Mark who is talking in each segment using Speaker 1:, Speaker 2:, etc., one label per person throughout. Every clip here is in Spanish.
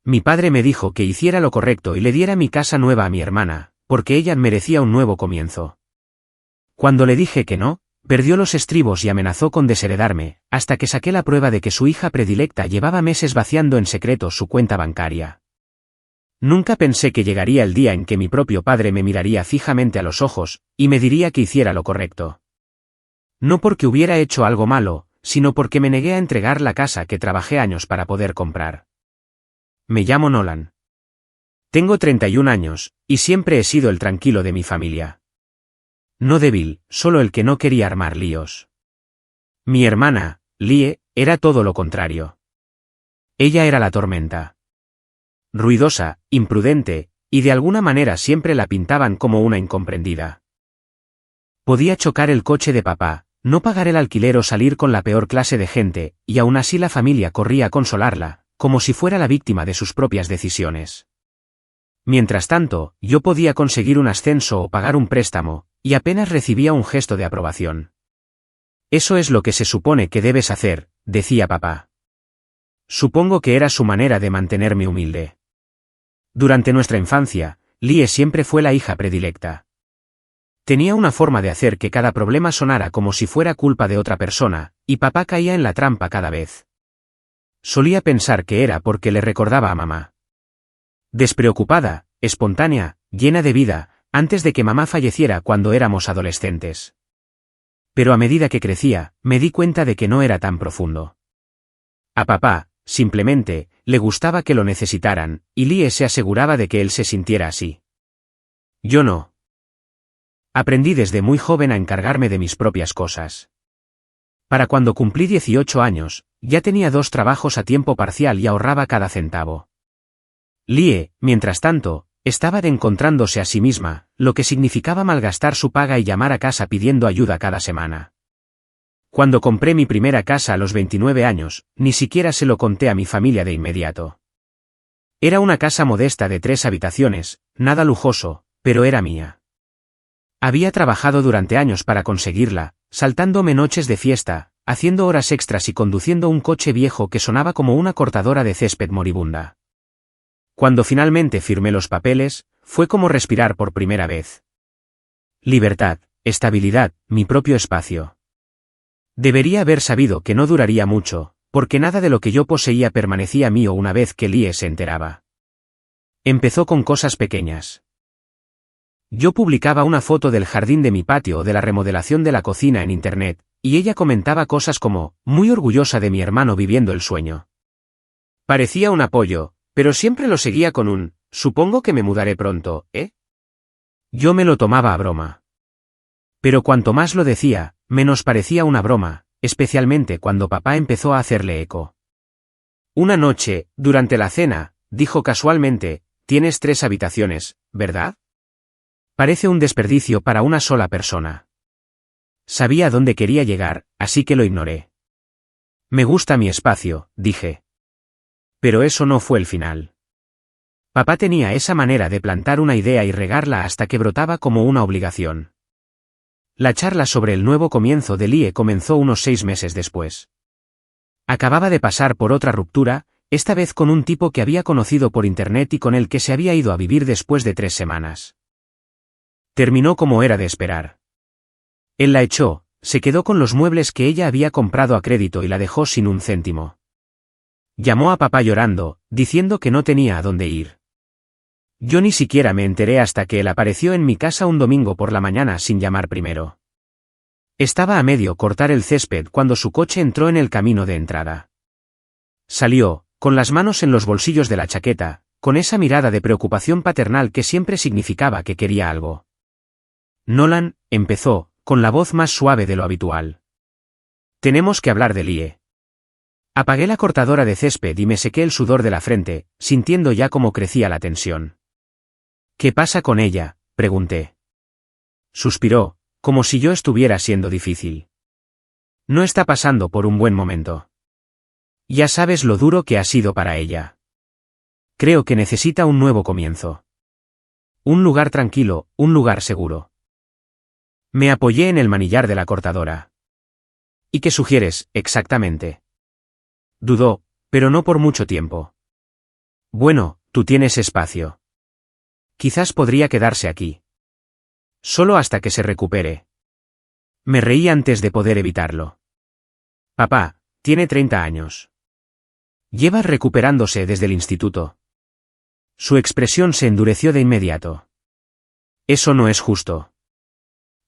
Speaker 1: Mi padre me dijo que hiciera lo correcto y le diera mi casa nueva a mi hermana, porque ella merecía un nuevo comienzo. Cuando le dije que no, perdió los estribos y amenazó con desheredarme, hasta que saqué la prueba de que su hija predilecta llevaba meses vaciando en secreto su cuenta bancaria. Nunca pensé que llegaría el día en que mi propio padre me miraría fijamente a los ojos, y me diría que hiciera lo correcto. No porque hubiera hecho algo malo, sino porque me negué a entregar la casa que trabajé años para poder comprar. Me llamo Nolan. Tengo 31 años, y siempre he sido el tranquilo de mi familia. No débil, solo el que no quería armar líos. Mi hermana, Lie, era todo lo contrario. Ella era la tormenta. Ruidosa, imprudente, y de alguna manera siempre la pintaban como una incomprendida. Podía chocar el coche de papá, no pagar el alquiler o salir con la peor clase de gente, y aún así la familia corría a consolarla, como si fuera la víctima de sus propias decisiones. Mientras tanto, yo podía conseguir un ascenso o pagar un préstamo, y apenas recibía un gesto de aprobación. Eso es lo que se supone que debes hacer, decía papá. Supongo que era su manera de mantenerme humilde. Durante nuestra infancia, Lie siempre fue la hija predilecta. Tenía una forma de hacer que cada problema sonara como si fuera culpa de otra persona, y papá caía en la trampa cada vez. Solía pensar que era porque le recordaba a mamá. Despreocupada, espontánea, llena de vida, antes de que mamá falleciera cuando éramos adolescentes. Pero a medida que crecía, me di cuenta de que no era tan profundo. A papá, simplemente, le gustaba que lo necesitaran, y Lie se aseguraba de que él se sintiera así. Yo no. Aprendí desde muy joven a encargarme de mis propias cosas. Para cuando cumplí 18 años, ya tenía 2 trabajos a tiempo parcial y ahorraba cada centavo. Lie, mientras tanto, estaba encontrándose a sí misma, lo que significaba malgastar su paga y llamar a casa pidiendo ayuda cada semana. Cuando compré mi primera casa a los 29 años, ni siquiera se lo conté a mi familia de inmediato. Era una casa modesta de 3 habitaciones, nada lujoso, pero era mía. Había trabajado durante años para conseguirla, saltándome noches de fiesta, haciendo horas extras y conduciendo un coche viejo que sonaba como una cortadora de césped moribunda. Cuando finalmente firmé los papeles, fue como respirar por primera vez. Libertad, estabilidad, mi propio espacio. Debería haber sabido que no duraría mucho, porque nada de lo que yo poseía permanecía mío una vez que Lie se enteraba. Empezó con cosas pequeñas. Yo publicaba una foto del jardín de mi patio o de la remodelación de la cocina en internet, y ella comentaba cosas como, muy orgullosa de mi hermano viviendo el sueño. Parecía un apoyo, pero siempre lo seguía con un, supongo que me mudaré pronto, ¿eh? Yo me lo tomaba a broma. Pero cuanto más lo decía, menos parecía una broma, especialmente cuando papá empezó a hacerle eco. Una noche, durante la cena, dijo casualmente, tienes 3 habitaciones, ¿verdad? Parece un desperdicio para una sola persona. Sabía a dónde quería llegar, así que lo ignoré. Me gusta mi espacio, dije. Pero eso no fue el final. Papá tenía esa manera de plantar una idea y regarla hasta que brotaba como una obligación. La charla sobre el nuevo comienzo de Lie comenzó unos 6 meses después. Acababa de pasar por otra ruptura, esta vez con un tipo que había conocido por internet y con el que se había ido a vivir después de 3 semanas. Terminó como era de esperar. Él la echó, se quedó con los muebles que ella había comprado a crédito y la dejó sin un céntimo. Llamó a papá llorando, diciendo que no tenía a dónde ir. Yo ni siquiera me enteré hasta que él apareció en mi casa un domingo por la mañana sin llamar primero. Estaba a medio cortar el césped cuando su coche entró en el camino de entrada. Salió, con las manos en los bolsillos de la chaqueta, con esa mirada de preocupación paternal que siempre significaba que quería algo. Nolan, empezó, con la voz más suave de lo habitual. Tenemos que hablar de Lie. Apagué la cortadora de césped y me sequé el sudor de la frente, sintiendo ya cómo crecía la tensión. ¿Qué pasa con ella?, pregunté. Suspiró, como si yo estuviera siendo difícil. No está pasando por un buen momento. Ya sabes lo duro que ha sido para ella. Creo que necesita un nuevo comienzo. Un lugar tranquilo, un lugar seguro. Me apoyé en el manillar de la cortadora. ¿Y qué sugieres, exactamente? Dudó, pero no por mucho tiempo. Bueno, tú tienes espacio. Quizás podría quedarse aquí. Solo hasta que se recupere. Me reí antes de poder evitarlo. Papá, tiene 30 años. Lleva recuperándose desde el instituto. Su expresión se endureció de inmediato. Eso no es justo.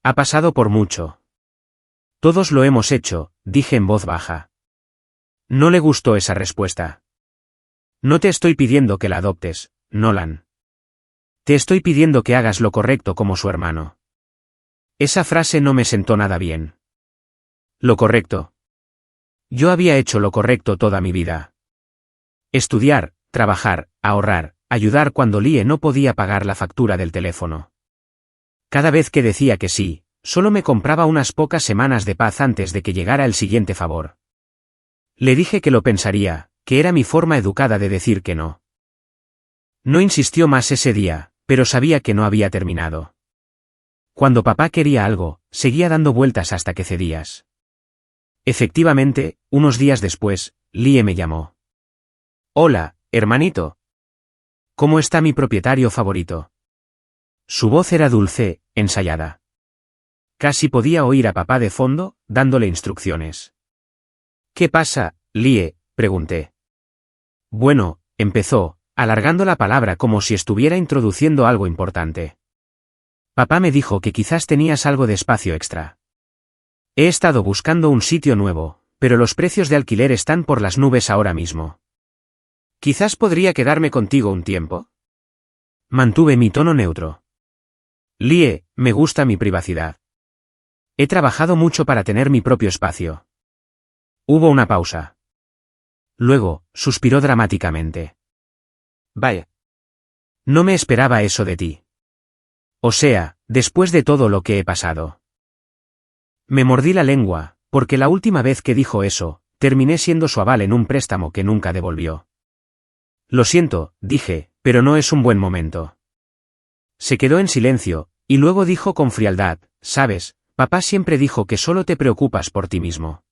Speaker 1: Ha pasado por mucho. Todos lo hemos hecho, dije en voz baja. No le gustó esa respuesta. No te estoy pidiendo que la adoptes, Nolan. Te estoy pidiendo que hagas lo correcto como su hermano. Esa frase no me sentó nada bien. Lo correcto. Yo había hecho lo correcto toda mi vida. Estudiar, trabajar, ahorrar, ayudar cuando Lie no podía pagar la factura del teléfono. Cada vez que decía que sí, solo me compraba unas pocas semanas de paz antes de que llegara el siguiente favor. Le dije que lo pensaría, que era mi forma educada de decir que no. No insistió más ese día, pero sabía que no había terminado. Cuando papá quería algo, seguía dando vueltas hasta que cedías. Efectivamente, unos días después, Lie me llamó. Hola, hermanito. ¿Cómo está mi propietario favorito? Su voz era dulce, ensayada. Casi podía oír a papá de fondo, dándole instrucciones. ¿Qué pasa, Lie?, pregunté. Bueno, empezó, alargando la palabra como si estuviera introduciendo algo importante. Papá me dijo que quizás tenías algo de espacio extra. He estado buscando un sitio nuevo, pero los precios de alquiler están por las nubes ahora mismo. ¿Quizás podría quedarme contigo un tiempo? Mantuve mi tono neutro. Lie, me gusta mi privacidad. He trabajado mucho para tener mi propio espacio. Hubo una pausa. Luego, suspiró dramáticamente. Vaya. No me esperaba eso de ti. O sea, después de todo lo que he pasado. Me mordí la lengua, porque la última vez que dijo eso, terminé siendo su aval en un préstamo que nunca devolvió. Lo siento, dije, pero no es un buen momento. Se quedó en silencio, y luego dijo con frialdad, ¿sabes? Papá siempre dijo que solo te preocupas por ti mismo.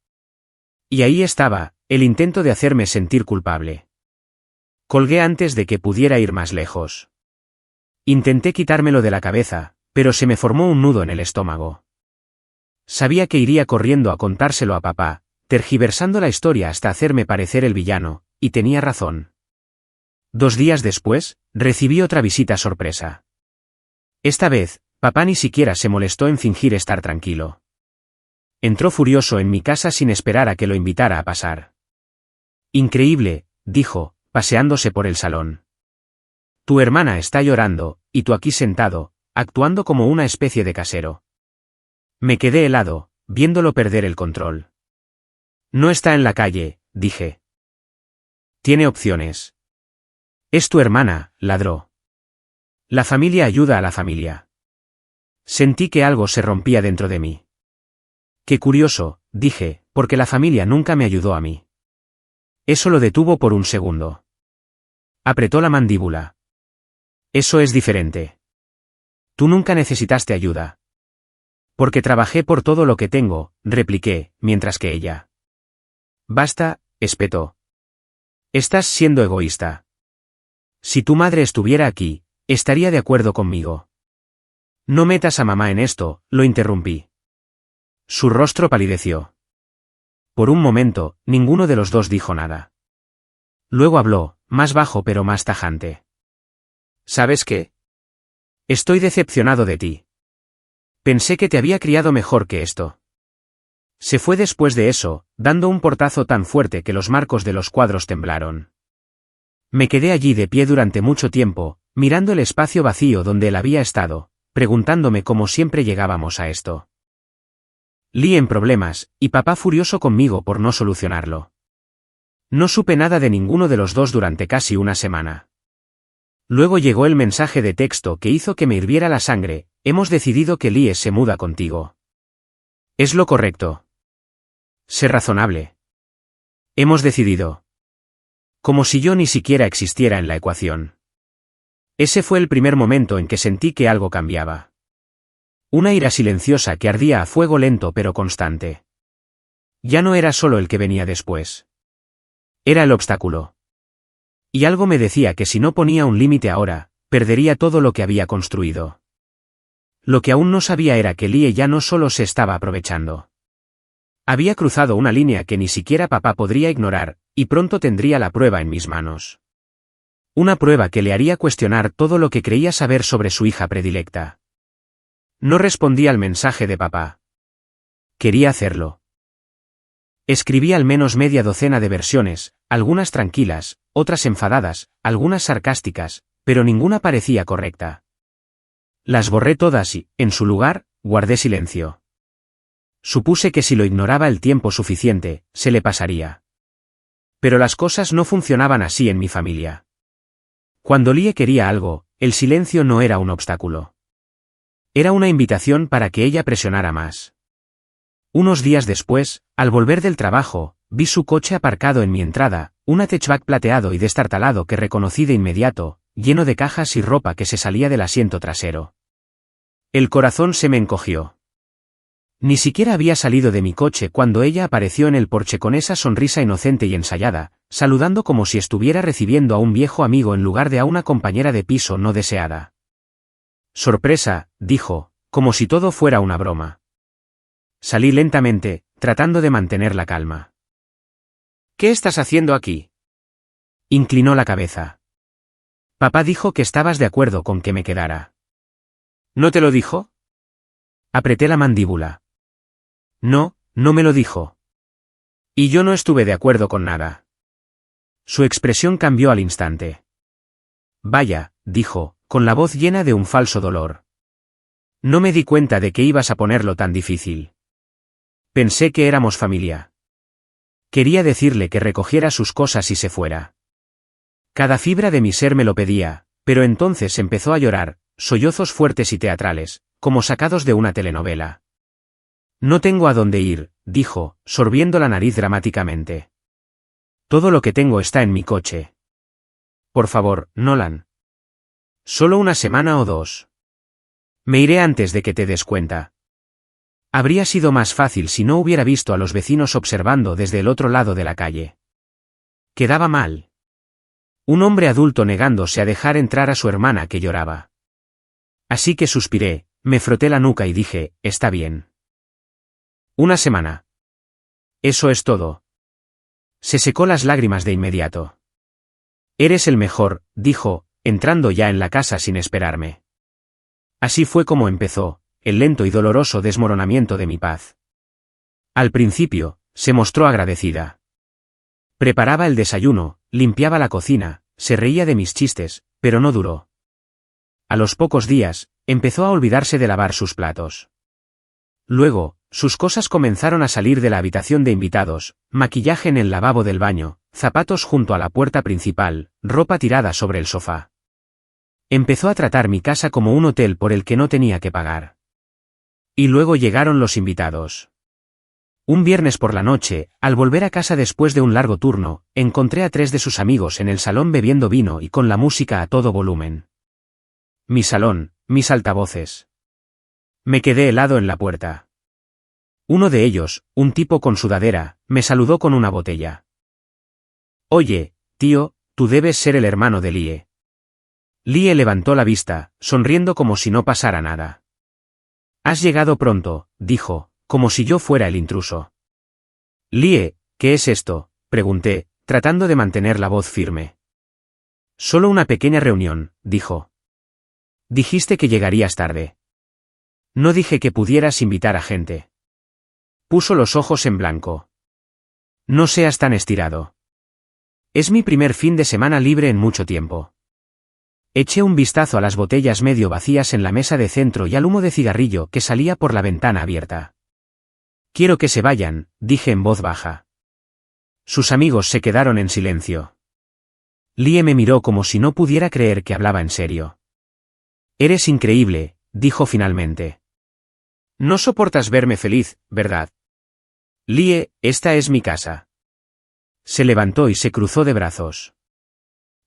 Speaker 1: Y ahí estaba, el intento de hacerme sentir culpable. Colgué antes de que pudiera ir más lejos. Intenté quitármelo de la cabeza, pero se me formó un nudo en el estómago. Sabía que iría corriendo a contárselo a papá, tergiversando la historia hasta hacerme parecer el villano, y tenía razón. 2 días después, recibí otra visita sorpresa. Esta vez, papá ni siquiera se molestó en fingir estar tranquilo. Entró furioso en mi casa sin esperar a que lo invitara a pasar. Increíble, dijo, paseándose por el salón. Tu hermana está llorando, y tú aquí sentado, actuando como una especie de casero. Me quedé helado, viéndolo perder el control. No está en la calle, dije. Tiene opciones. Es tu hermana, ladró. La familia ayuda a la familia. Sentí que algo se rompía dentro de mí. Qué curioso, dije, porque la familia nunca me ayudó a mí. Eso lo detuvo por un segundo. Apretó la mandíbula. Eso es diferente. Tú nunca necesitaste ayuda. Porque trabajé por todo lo que tengo, repliqué, mientras que ella. Basta, espetó. Estás siendo egoísta. Si tu madre estuviera aquí, estaría de acuerdo conmigo. No metas a mamá en esto, lo interrumpí. Su rostro palideció. Por un momento, ninguno de los dos dijo nada. Luego habló, más bajo pero más tajante. ¿Sabes qué? Estoy decepcionado de ti. Pensé que te había criado mejor que esto. Se fue después de eso, dando un portazo tan fuerte que los marcos de los cuadros temblaron. Me quedé allí de pie durante mucho tiempo, mirando el espacio vacío donde él había estado, preguntándome cómo siempre llegábamos a esto. Lie en problemas, y papá furioso conmigo por no solucionarlo. No supe nada de ninguno de los dos durante casi una semana. Luego llegó el mensaje de texto que hizo que me hirviera la sangre: hemos decidido que Lie se muda contigo. Es lo correcto. Sé razonable. Hemos decidido. Como si yo ni siquiera existiera en la ecuación. Ese fue el primer momento en que sentí que algo cambiaba. Una ira silenciosa que ardía a fuego lento pero constante. Ya no era solo el que venía después. Era el obstáculo. Y algo me decía que si no ponía un límite ahora, perdería todo lo que había construido. Lo que aún no sabía era que Lie ya no solo se estaba aprovechando. Había cruzado una línea que ni siquiera papá podría ignorar, y pronto tendría la prueba en mis manos. Una prueba que le haría cuestionar todo lo que creía saber sobre su hija predilecta. No respondí al mensaje de papá. Quería hacerlo. Escribí al menos media docena de versiones, algunas tranquilas, otras enfadadas, algunas sarcásticas, pero ninguna parecía correcta. Las borré todas y, en su lugar, guardé silencio. Supuse que si lo ignoraba el tiempo suficiente, se le pasaría. Pero las cosas no funcionaban así en mi familia. Cuando Lie quería algo, el silencio no era un obstáculo. Era una invitación para que ella presionara más. Unos días después, al volver del trabajo, vi su coche aparcado en mi entrada, un hatchback plateado y destartalado que reconocí de inmediato, lleno de cajas y ropa que se salía del asiento trasero. El corazón se me encogió. Ni siquiera había salido de mi coche cuando ella apareció en el porche con esa sonrisa inocente y ensayada, saludando como si estuviera recibiendo a un viejo amigo en lugar de a una compañera de piso no deseada. Sorpresa, dijo, como si todo fuera una broma. Salí lentamente, tratando de mantener la calma. ¿Qué estás haciendo aquí? Inclinó la cabeza. Papá dijo que estabas de acuerdo con que me quedara. ¿No te lo dijo? Apreté la mandíbula. No, no me lo dijo. Y yo no estuve de acuerdo con nada. Su expresión cambió al instante. Vaya, dijo, con la voz llena de un falso dolor. No me di cuenta de que ibas a ponerlo tan difícil. Pensé que éramos familia. Quería decirle que recogiera sus cosas y se fuera. Cada fibra de mi ser me lo pedía, pero entonces empezó a llorar, sollozos fuertes y teatrales, como sacados de una telenovela. No tengo a dónde ir, dijo, sorbiendo la nariz dramáticamente. Todo lo que tengo está en mi coche. Por favor, Nolan. Solo una semana o dos. Me iré antes de que te des cuenta. Habría sido más fácil si no hubiera visto a los vecinos observando desde el otro lado de la calle. Quedaba mal. Un hombre adulto negándose a dejar entrar a su hermana que lloraba. Así que suspiré, me froté la nuca y dije, está bien. Una semana. Eso es todo. Se secó las lágrimas de inmediato. Eres el mejor, dijo, entrando ya en la casa sin esperarme. Así fue como empezó, el lento y doloroso desmoronamiento de mi paz. Al principio, se mostró agradecida. Preparaba el desayuno, limpiaba la cocina, se reía de mis chistes, pero no duró. A los pocos días, empezó a olvidarse de lavar sus platos. Luego, sus cosas comenzaron a salir de la habitación de invitados, maquillaje en el lavabo del baño, zapatos junto a la puerta principal, ropa tirada sobre el sofá. Empezó a tratar mi casa como un hotel por el que no tenía que pagar. Y luego llegaron los invitados. Un viernes por la noche, al volver a casa después de un largo turno, encontré a 3 de sus amigos en el salón bebiendo vino y con la música a todo volumen. Mi salón, mis altavoces. Me quedé helado en la puerta. Uno de ellos, un tipo con sudadera, me saludó con una botella. Oye, tío, tú debes ser el hermano de Lie. Lie levantó la vista, sonriendo como si no pasara nada. Has llegado pronto, dijo, como si yo fuera el intruso. Lie, ¿qué es esto?, pregunté, tratando de mantener la voz firme. Solo una pequeña reunión, dijo. Dijiste que llegarías tarde. No dije que pudieras invitar a gente. Puso los ojos en blanco. No seas tan estirado. Es mi primer fin de semana libre en mucho tiempo. Eché un vistazo a las botellas medio vacías en la mesa de centro y al humo de cigarrillo que salía por la ventana abierta. Quiero que se vayan, dije en voz baja. Sus amigos se quedaron en silencio. Lie me miró como si no pudiera creer que hablaba en serio. Eres increíble, dijo finalmente. No soportas verme feliz, ¿verdad? Lie, esta es mi casa. Se levantó y se cruzó de brazos.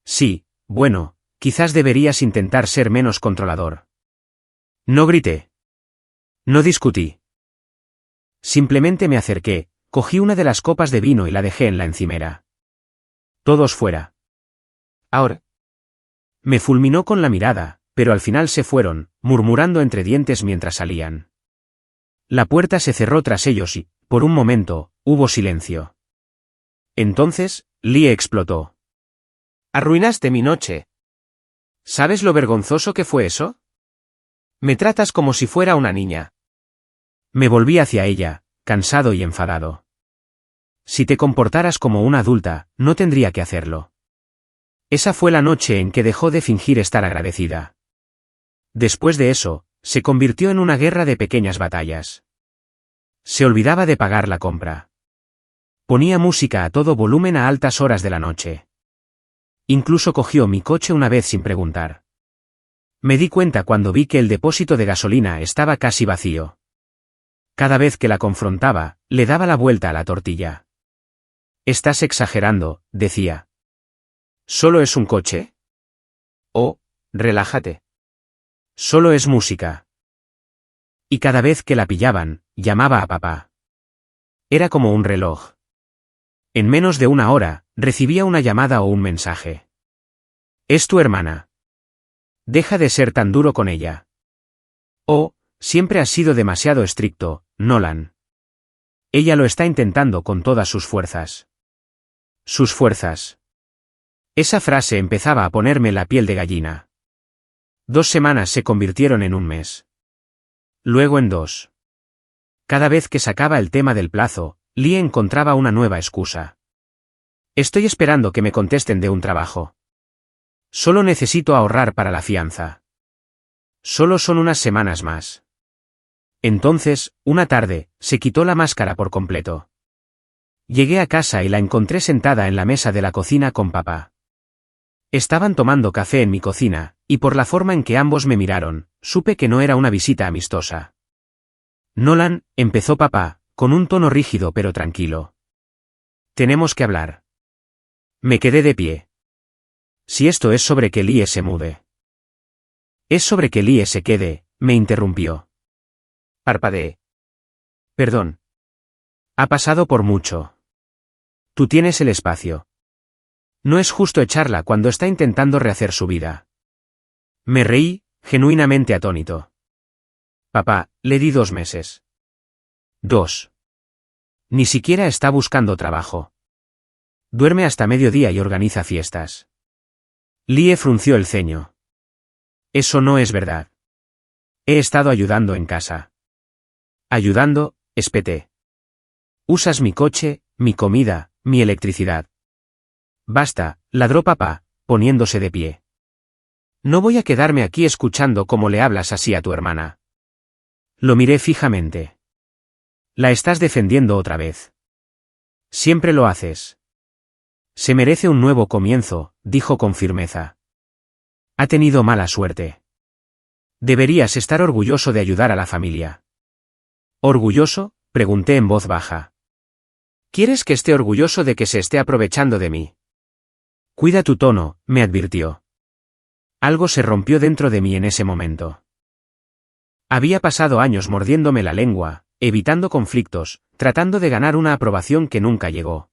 Speaker 1: Sí, bueno, quizás deberías intentar ser menos controlador. No grité. No discutí. Simplemente me acerqué, cogí una de las copas de vino y la dejé en la encimera. Todos fuera. Ahora. Me fulminó con la mirada, pero al final se fueron, murmurando entre dientes mientras salían. La puerta se cerró tras ellos y, por un momento, hubo silencio. Entonces, Lee explotó. Arruinaste mi noche. ¿Sabes lo vergonzoso que fue eso? Me tratas como si fuera una niña. Me volví hacia ella, cansado y enfadado. Si te comportaras como una adulta, no tendría que hacerlo. Esa fue la noche en que dejó de fingir estar agradecida. Después de eso, se convirtió en una guerra de pequeñas batallas. Se olvidaba de pagar la compra. Ponía música a todo volumen a altas horas de la noche. Incluso cogió mi coche una vez sin preguntar. Me di cuenta cuando vi que el depósito de gasolina estaba casi vacío. Cada vez que la confrontaba, le daba la vuelta a la tortilla. Estás exagerando, decía. ¿Solo es un coche? Oh, relájate. Solo es música. Y cada vez que la pillaban, llamaba a papá. Era como un reloj. En menos de una hora, recibía una llamada o un mensaje. Es tu hermana. Deja de ser tan duro con ella. Oh, siempre has sido demasiado estricto, Nolan. Ella lo está intentando con todas sus fuerzas. Sus fuerzas. Esa frase empezaba a ponerme la piel de gallina. 2 semanas se convirtieron en un mes. Luego en 2. Cada vez que sacaba el tema del plazo, Lee encontraba una nueva excusa. Estoy esperando que me contesten de un trabajo. Solo necesito ahorrar para la fianza. Solo son unas semanas más. Entonces, una tarde, se quitó la máscara por completo. Llegué a casa y la encontré sentada en la mesa de la cocina con papá. Estaban tomando café en mi cocina, y por la forma en que ambos me miraron, supe que no era una visita amistosa. Nolan, empezó papá, con un tono rígido pero tranquilo. Tenemos que hablar. Me quedé de pie. Si esto es sobre que Lee se mude. Es sobre que Lee se quede, me interrumpió. Parpadeé. Perdón. Ha pasado por mucho. Tú tienes el espacio. No es justo echarla cuando está intentando rehacer su vida. Me reí, genuinamente atónito. Papá, le di 2 meses. 2. Ni siquiera está buscando trabajo. Duerme hasta mediodía y organiza fiestas. Lee frunció el ceño. Eso no es verdad. He estado ayudando en casa. Ayudando, espeté. Usas mi coche, mi comida, mi electricidad. Basta, ladró papá, poniéndose de pie. No voy a quedarme aquí escuchando cómo le hablas así a tu hermana. Lo miré fijamente. La estás defendiendo otra vez. Siempre lo haces. Se merece un nuevo comienzo, dijo con firmeza. Ha tenido mala suerte. Deberías estar orgulloso de ayudar a la familia. ¿Orgulloso?, pregunté en voz baja. ¿Quieres que esté orgulloso de que se esté aprovechando de mí? Cuida tu tono, me advirtió. Algo se rompió dentro de mí en ese momento. Había pasado años mordiéndome la lengua, evitando conflictos, tratando de ganar una aprobación que nunca llegó.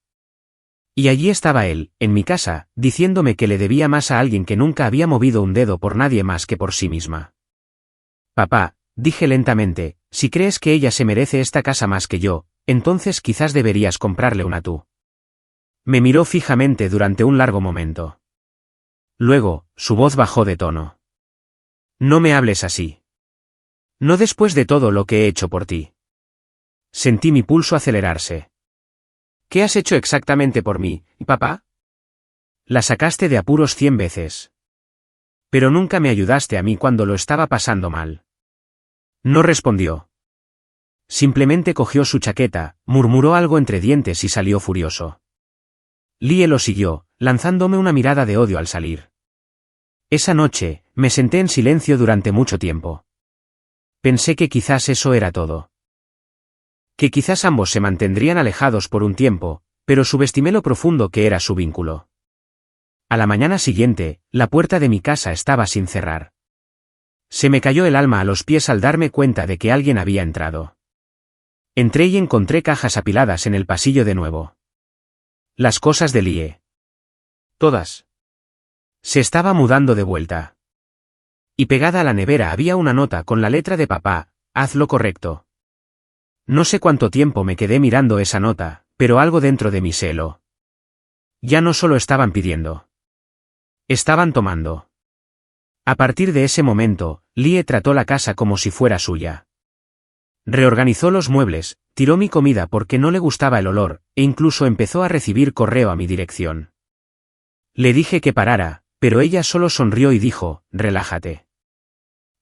Speaker 1: Y allí estaba él, en mi casa, diciéndome que le debía más a alguien que nunca había movido un dedo por nadie más que por sí misma. Papá, dije lentamente, si crees que ella se merece esta casa más que yo, entonces quizás deberías comprarle una tú. Me miró fijamente durante un largo momento. Luego, su voz bajó de tono. No me hables así. No después de todo lo que he hecho por ti. Sentí mi pulso acelerarse. ¿Qué has hecho exactamente por mí, papá? La sacaste de apuros 100 veces. Pero nunca me ayudaste a mí cuando lo estaba pasando mal. No respondió. Simplemente cogió su chaqueta, murmuró algo entre dientes y salió furioso. Lee lo siguió, lanzándome una mirada de odio al salir. Esa noche, me senté en silencio durante mucho tiempo. Pensé que quizás eso era todo. Que quizás ambos se mantendrían alejados por un tiempo, pero subestimé lo profundo que era su vínculo. A la mañana siguiente, la puerta de mi casa estaba sin cerrar. Se me cayó el alma a los pies al darme cuenta de que alguien había entrado. Entré y encontré cajas apiladas en el pasillo de nuevo. Las cosas de Lee. Todas. Se estaba mudando de vuelta. Y pegada a la nevera había una nota con la letra de papá: haz lo correcto. No sé cuánto tiempo me quedé mirando esa nota, pero algo dentro de mí se heló. Ya no solo estaban pidiendo. Estaban tomando. A partir de ese momento, Lie trató la casa como si fuera suya. Reorganizó los muebles, tiró mi comida porque no le gustaba el olor, e incluso empezó a recibir correo a mi dirección. Le dije que parara, pero ella solo sonrió y dijo: relájate.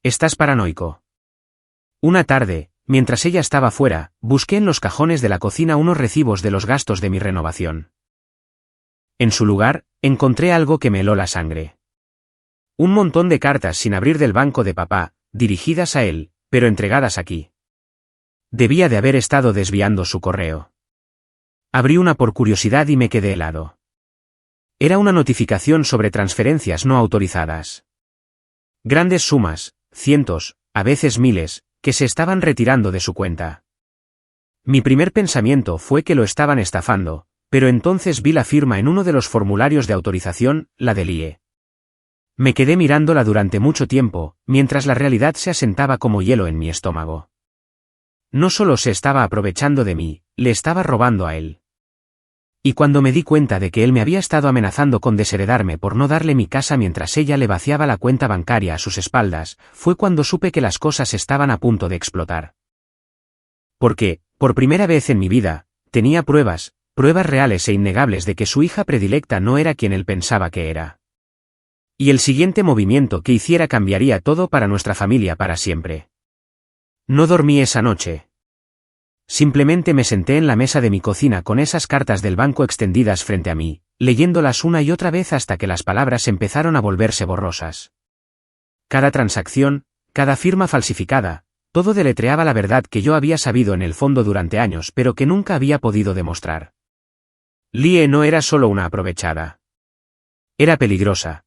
Speaker 1: Estás paranoico. Una tarde, mientras ella estaba fuera, busqué en los cajones de la cocina unos recibos de los gastos de mi renovación. En su lugar, encontré algo que me heló la sangre. Un montón de cartas sin abrir del banco de papá, dirigidas a él, pero entregadas aquí. Debía de haber estado desviando su correo. Abrí una por curiosidad y me quedé helado. Era una notificación sobre transferencias no autorizadas. Grandes sumas, cientos, a veces miles, que se estaban retirando de su cuenta. Mi primer pensamiento fue que lo estaban estafando, pero entonces vi la firma en uno de los formularios de autorización, la de Lie. Me quedé mirándola durante mucho tiempo, mientras la realidad se asentaba como hielo en mi estómago. No solo se estaba aprovechando de mí, le estaba robando a él. Y cuando me di cuenta de que él me había estado amenazando con desheredarme por no darle mi casa mientras ella le vaciaba la cuenta bancaria a sus espaldas, fue cuando supe que las cosas estaban a punto de explotar. Porque, por primera vez en mi vida, tenía pruebas reales e innegables de que su hija predilecta no era quien él pensaba que era. Y el siguiente movimiento que hiciera cambiaría todo para nuestra familia para siempre. No dormí esa noche. Simplemente me senté en la mesa de mi cocina con esas cartas del banco extendidas frente a mí, leyéndolas una y otra vez hasta que las palabras empezaron a volverse borrosas. Cada transacción, cada firma falsificada, todo deletreaba la verdad que yo había sabido en el fondo durante años pero que nunca había podido demostrar. Lie no era solo una aprovechada. Era peligrosa.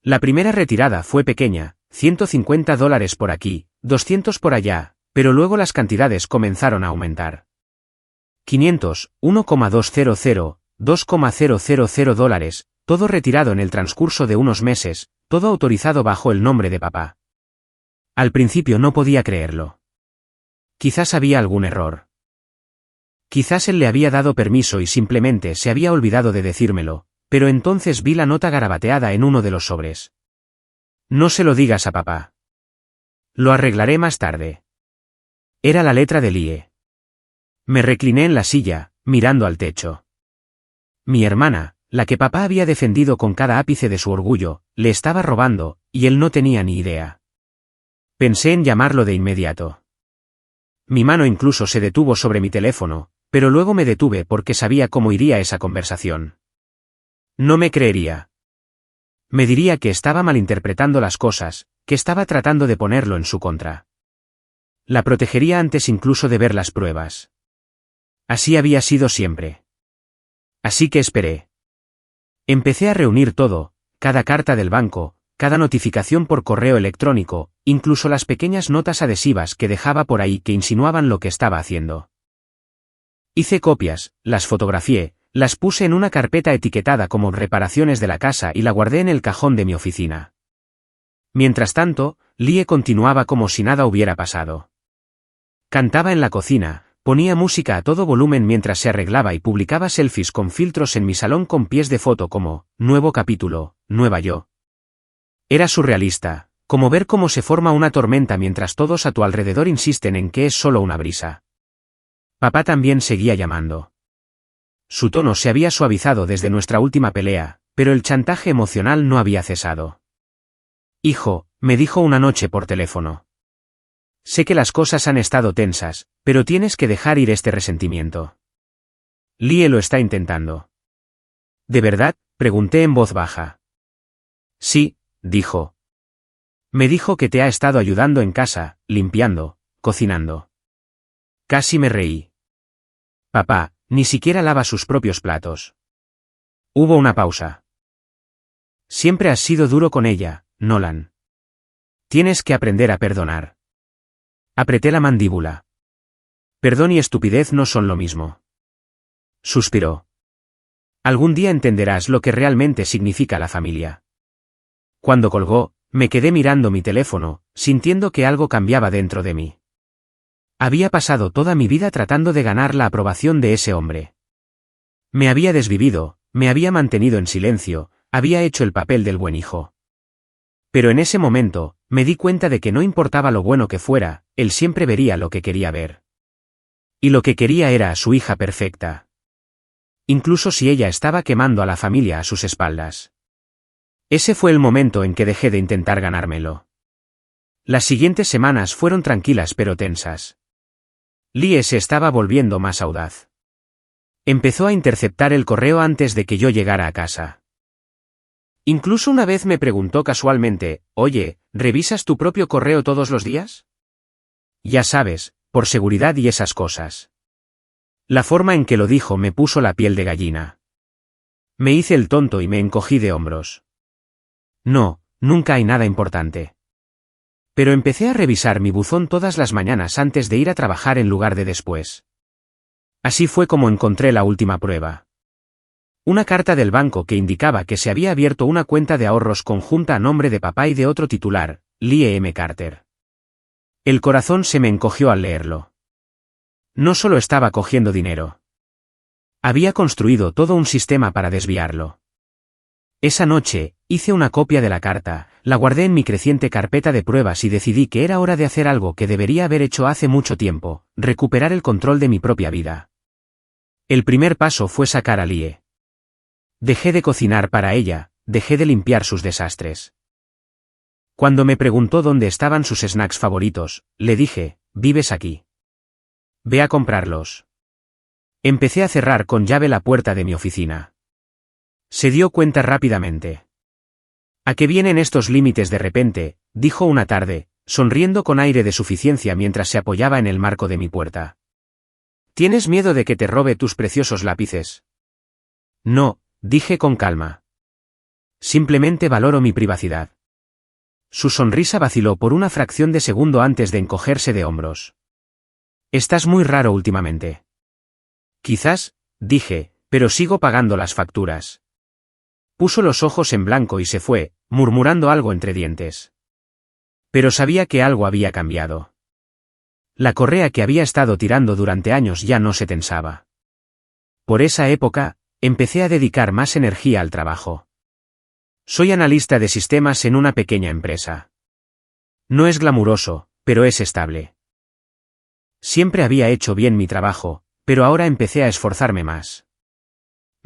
Speaker 1: La primera retirada fue pequeña, $150 por aquí, 200 por allá, pero luego las cantidades comenzaron a aumentar. 500, 1,200, 2,000 dólares, todo retirado en el transcurso de unos meses, todo autorizado bajo el nombre de papá. Al principio no podía creerlo. Quizás había algún error. Quizás él le había dado permiso y simplemente se había olvidado de decírmelo, pero entonces vi la nota garabateada en uno de los sobres. No se lo digas a papá. Lo arreglaré más tarde. Era la letra de Lie. Me recliné en la silla, mirando al techo. Mi hermana, la que papá había defendido con cada ápice de su orgullo, le estaba robando, y él no tenía ni idea. Pensé en llamarlo de inmediato. Mi mano incluso se detuvo sobre mi teléfono, pero luego me detuve porque sabía cómo iría esa conversación. No me creería. Me diría que estaba malinterpretando las cosas, que estaba tratando de ponerlo en su contra. La protegería antes incluso de ver las pruebas. Así había sido siempre. Así que esperé. Empecé a reunir todo, cada carta del banco, cada notificación por correo electrónico, incluso las pequeñas notas adhesivas que dejaba por ahí que insinuaban lo que estaba haciendo. Hice copias, las fotografié, las puse en una carpeta etiquetada como reparaciones de la casa y la guardé en el cajón de mi oficina. Mientras tanto, Lie continuaba como si nada hubiera pasado. Cantaba en la cocina, ponía música a todo volumen mientras se arreglaba y publicaba selfies con filtros en mi salón con pies de foto como, nuevo capítulo, nueva yo. Era surrealista, como ver cómo se forma una tormenta mientras todos a tu alrededor insisten en que es solo una brisa. Papá también seguía llamando. Su tono se había suavizado desde nuestra última pelea, pero el chantaje emocional no había cesado. Hijo, me dijo una noche por teléfono. Sé que las cosas han estado tensas, pero tienes que dejar ir este resentimiento. Lie lo está intentando. ¿De verdad?, pregunté en voz baja. Sí, dijo. Me dijo que te ha estado ayudando en casa, limpiando, cocinando. Casi me reí. Papá, ni siquiera lava sus propios platos. Hubo una pausa. Siempre has sido duro con ella, Nolan. Tienes que aprender a perdonar. Apreté la mandíbula. Perdón y estupidez no son lo mismo. Suspiró. Algún día entenderás lo que realmente significa la familia. Cuando colgó, me quedé mirando mi teléfono, sintiendo que algo cambiaba dentro de mí. Había pasado toda mi vida tratando de ganar la aprobación de ese hombre. Me había desvivido, me había mantenido en silencio, había hecho el papel del buen hijo. Pero en ese momento, me di cuenta de que no importaba lo bueno que fuera, él siempre vería lo que quería ver. Y lo que quería era a su hija perfecta. Incluso si ella estaba quemando a la familia a sus espaldas. Ese fue el momento en que dejé de intentar ganármelo. Las siguientes semanas fueron tranquilas pero tensas. Lie se estaba volviendo más audaz. Empezó a interceptar el correo antes de que yo llegara a casa. Incluso una vez me preguntó casualmente, «Oye, ¿revisas tu propio correo todos los días?» Ya sabes, por seguridad y esas cosas. La forma en que lo dijo me puso la piel de gallina. Me hice el tonto y me encogí de hombros. No, nunca hay nada importante. Pero empecé a revisar mi buzón todas las mañanas antes de ir a trabajar en lugar de después. Así fue como encontré la última prueba. Una carta del banco que indicaba que se había abierto una cuenta de ahorros conjunta a nombre de papá y de otro titular, Lie M. Carter. El corazón se me encogió al leerlo. No solo estaba cogiendo dinero. Había construido todo un sistema para desviarlo. Esa noche, hice una copia de la carta, la guardé en mi creciente carpeta de pruebas y decidí que era hora de hacer algo que debería haber hecho hace mucho tiempo, recuperar el control de mi propia vida. El primer paso fue sacar a Lie. Dejé de cocinar para ella, dejé de limpiar sus desastres. Cuando me preguntó dónde estaban sus snacks favoritos, le dije, «¿Vives aquí? Ve a comprarlos». Empecé a cerrar con llave la puerta de mi oficina. Se dio cuenta rápidamente. «¿A qué vienen estos límites de repente?», dijo una tarde, sonriendo con aire de suficiencia mientras se apoyaba en el marco de mi puerta. «¿Tienes miedo de que te robe tus preciosos lápices?» «No», dije con calma. «Simplemente valoro mi privacidad». Su sonrisa vaciló por una fracción de segundo antes de encogerse de hombros. «Estás muy raro últimamente». «Quizás», dije, «pero sigo pagando las facturas». Puso los ojos en blanco y se fue, murmurando algo entre dientes. Pero sabía que algo había cambiado. La correa que había estado tirando durante años ya no se tensaba. Por esa época, empecé a dedicar más energía al trabajo. Soy analista de sistemas en una pequeña empresa. No es glamuroso, pero es estable. Siempre había hecho bien mi trabajo, pero ahora empecé a esforzarme más.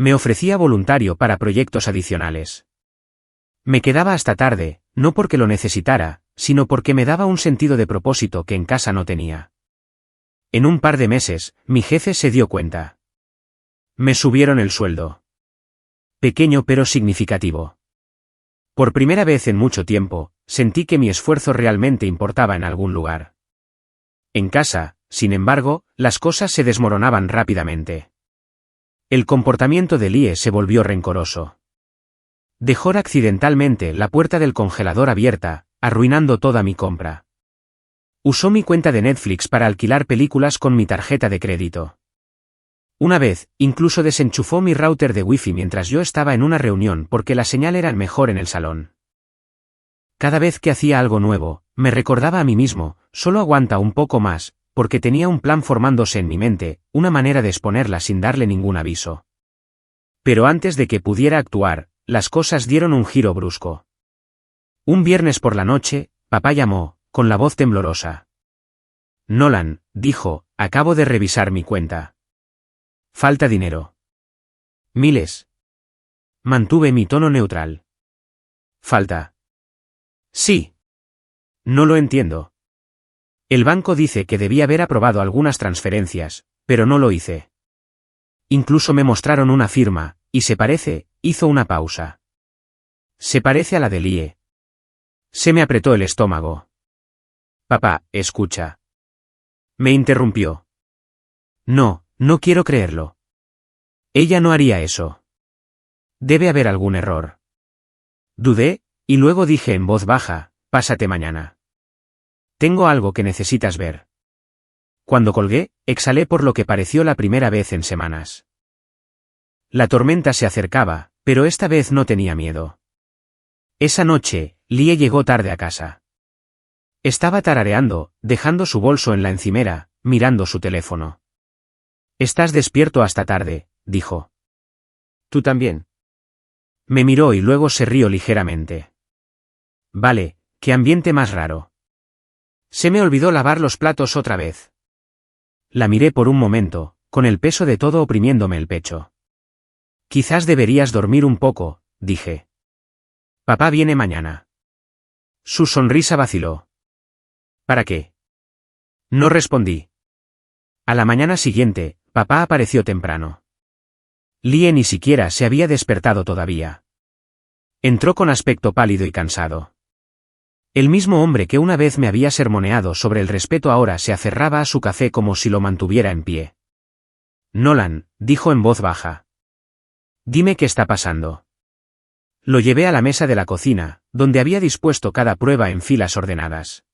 Speaker 1: Me ofrecía voluntario para proyectos adicionales. Me quedaba hasta tarde, no porque lo necesitara, sino porque me daba un sentido de propósito que en casa no tenía. En un par de meses, mi jefe se dio cuenta. Me subieron el sueldo. Pequeño pero significativo. Por primera vez en mucho tiempo, sentí que mi esfuerzo realmente importaba en algún lugar. En casa, sin embargo, las cosas se desmoronaban rápidamente. El comportamiento de Lie se volvió rencoroso. Dejó accidentalmente la puerta del congelador abierta, arruinando toda mi compra. Usó mi cuenta de Netflix para alquilar películas con mi tarjeta de crédito. Una vez, incluso desenchufó mi router de Wi-Fi mientras yo estaba en una reunión porque la señal era mejor en el salón. Cada vez que hacía algo nuevo, me recordaba a mí mismo, solo aguanta un poco más, porque tenía un plan formándose en mi mente, una manera de exponerla sin darle ningún aviso. Pero antes de que pudiera actuar, las cosas dieron un giro brusco. Un viernes por la noche, papá llamó, con la voz temblorosa. «Nolan», dijo, «acabo de revisar mi cuenta. Falta dinero». «Miles». Mantuve mi tono neutral. «Falta». «Sí». «No lo entiendo». «El banco dice que debía haber aprobado algunas transferencias, pero no lo hice. Incluso me mostraron una firma, y se parece», hizo una pausa. «Se parece a la de Lie». Se me apretó el estómago. «Papá, escucha». Me interrumpió. «No, no quiero creerlo. Ella no haría eso. Debe haber algún error». Dudé, y luego dije en voz baja, «Pásate mañana. Tengo algo que necesitas ver». Cuando colgué, exhalé por lo que pareció la primera vez en semanas. La tormenta se acercaba, pero esta vez no tenía miedo. Esa noche, Lie llegó tarde a casa. Estaba tarareando, dejando su bolso en la encimera, mirando su teléfono. «Estás despierto hasta tarde», dijo. «¿Tú también?» Me miró y luego se rió ligeramente. «Vale, qué ambiente más raro. Se me olvidó lavar los platos otra vez». La miré por un momento, con el peso de todo oprimiéndome el pecho. «Quizás deberías dormir un poco», dije. «Papá viene mañana». Su sonrisa vaciló. «¿Para qué?» No respondí. A la mañana siguiente, papá apareció temprano. Lie ni siquiera se había despertado todavía. Entró con aspecto pálido y cansado. El mismo hombre que una vez me había sermoneado sobre el respeto ahora se aferraba a su café como si lo mantuviera en pie. «Nolan», dijo en voz baja. «Dime qué está pasando». Lo llevé a la mesa de la cocina, donde había dispuesto cada prueba en filas ordenadas.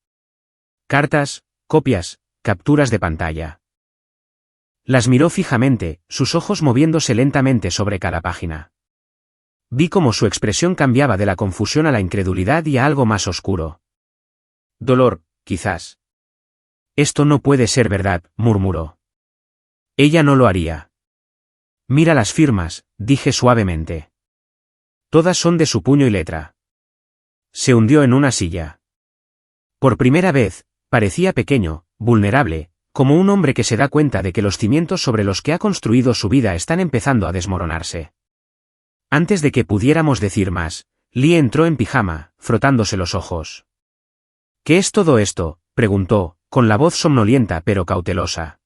Speaker 1: Cartas, copias, capturas de pantalla. Las miró fijamente, sus ojos moviéndose lentamente sobre cada página. Vi cómo su expresión cambiaba de la confusión a la incredulidad y a algo más oscuro. «Dolor, quizás». «Esto no puede ser verdad», murmuró. «Ella no lo haría». «Mira las firmas», dije suavemente. «Todas son de su puño y letra». Se hundió en una silla. Por primera vez, parecía pequeño, vulnerable, como un hombre que se da cuenta de que los cimientos sobre los que ha construido su vida están empezando a desmoronarse. Antes de que pudiéramos decir más, Lie entró en pijama, frotándose los ojos. «¿Qué es todo esto?», preguntó, con la voz somnolienta pero cautelosa.